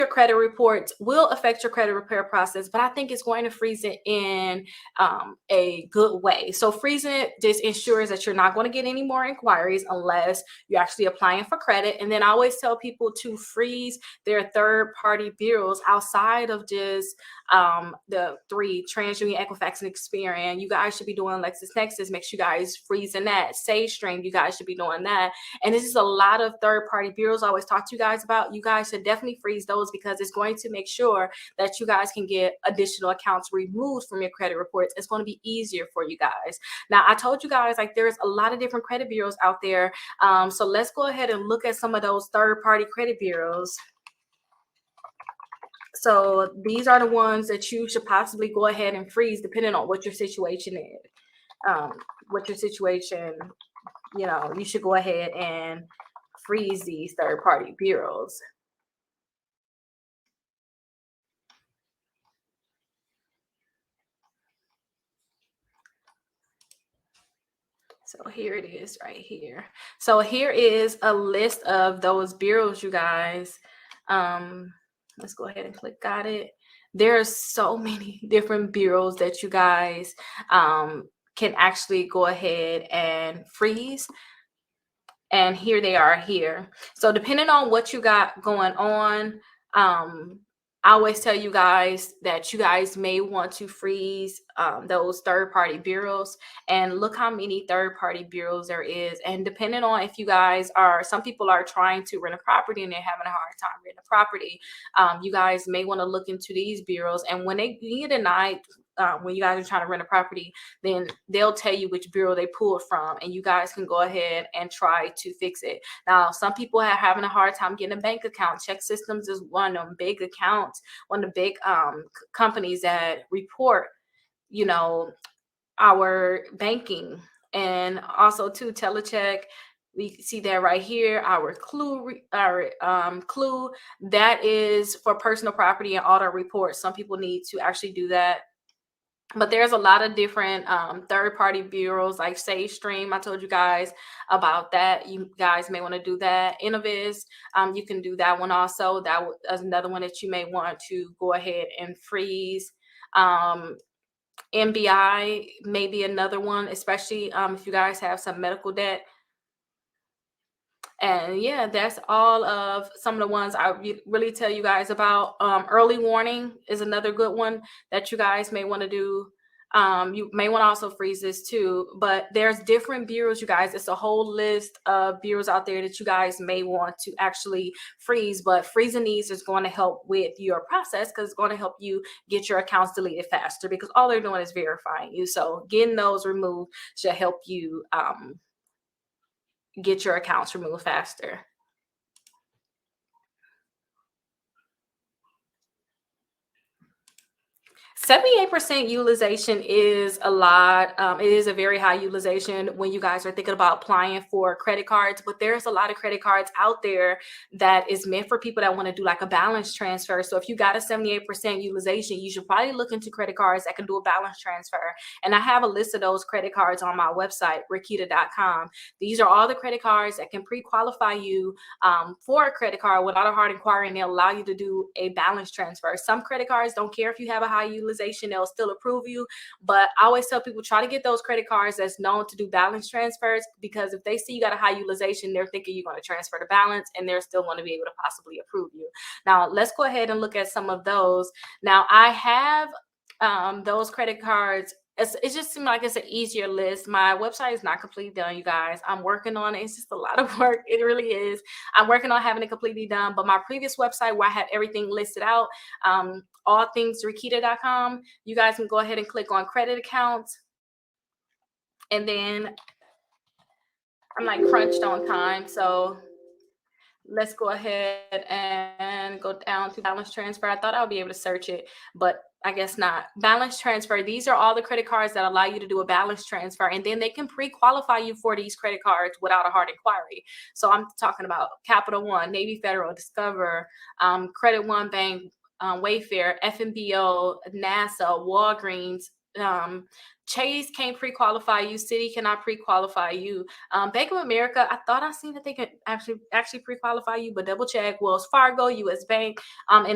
your credit reports will affect your credit repair process, but I think it's going to freeze it in a good way. So freezing it just ensures that you're not going to get any more inquiries unless you're actually applying for credit. And then I always tell people to freeze their third-party bureaus outside of just the three, TransUnion, Equifax, and Experian. You guys should be doing LexisNexis. Make sure you guys freezing that. SageStream, you guys should be doing that. And this is a lot of third-party bureaus I always talk to you guys about. You guys should definitely freeze those because it's going to make sure that you guys can get additional accounts removed from your credit reports. It's going to be easier for you guys. Now, I told you guys like there's a lot of different credit bureaus out there. So let's go ahead and look at some of those third-party credit bureaus. So these are the ones that you should possibly go ahead and freeze depending on what your situation is. What your situation, you should go ahead and freeze these third-party bureaus. So here it is right here. So here is a list of those bureaus, you guys. Let's go ahead and click got it. There are so many different bureaus that you guys can actually go ahead and freeze. And here they are here. So depending on what you got going on, I always tell you guys that you guys may want to freeze those third-party bureaus, and look how many third-party bureaus there is. And depending on if you guys are, some people are trying to rent a property and they're having a hard time renting a property, you guys may want to look into these bureaus. And when they get denied, when you guys are trying to rent a property, then they'll tell you which bureau they pulled from, and you guys can go ahead and try to fix it. Now, some people are having a hard time getting a bank account. Check Systems is one of them big accounts, one of the big companies that report, our banking. And also too, Telecheck, we see that right here, our Clue, Clue, that is for personal property and auto reports. Some people need to actually do that. But there's a lot of different third-party bureaus like SageStream. I told you guys about that. You guys may want to do that. Innoviz, you can do that one also. That is another one that you may want to go ahead and freeze. MBI may be another one, especially if you guys have some medical debt. And yeah, that's all of some of the ones I really tell you guys about. Early warning is another good one that you guys may want to do. You may want to also freeze this too, but there's different bureaus, you guys. It's a whole list of bureaus out there that you guys may want to actually freeze, but freezing these is going to help with your process because it's going to help you get your accounts deleted faster, because all they're doing is verifying you. So getting those removed should help you get your accounts removed faster. 78% utilization is a lot. It is a very high utilization when you guys are thinking about applying for credit cards, but there's a lot of credit cards out there that is meant for people that want to do like a balance transfer. So if you got a 78% utilization, you should probably look into credit cards that can do a balance transfer. And I have a list of those credit cards on my website, Rickita.com. These are all the credit cards that can pre-qualify you for a credit card without a hard inquiry, and they'll allow you to do a balance transfer. Some credit cards don't care if you have a high utilization, they'll still approve you. But I always tell people, try to get those credit cards that's known to do balance transfers, because if they see you got a high utilization, they're thinking you're going to transfer the balance, and they're still going to be able to possibly approve you. Now, let's go ahead and look at some of those. Now, I have those credit cards. It just seemed like it's an easier list. My website is not completely done, you guys. I'm working on it. It's just a lot of work. It really is. I'm working on having it completely done. But my previous website, where I had everything listed out, allthingsrickita.com, you guys can go ahead and click on credit accounts. And then I'm like crunched on time, so let's go ahead and go down to balance transfer. I thought I would be able to search it, but I guess not. Balance transfer. These are all the credit cards that allow you to do a balance transfer, and then they can pre-qualify you for these credit cards without a hard inquiry. So I'm talking about Capital One, Navy Federal, Discover, Credit One Bank, Wayfair, FNBO, NASA, Walgreens, um, Chase can't pre-qualify you. Citi cannot pre-qualify you. Bank of America, I thought I seen that they could actually pre-qualify you, but double check. Wells Fargo, U.S. Bank, and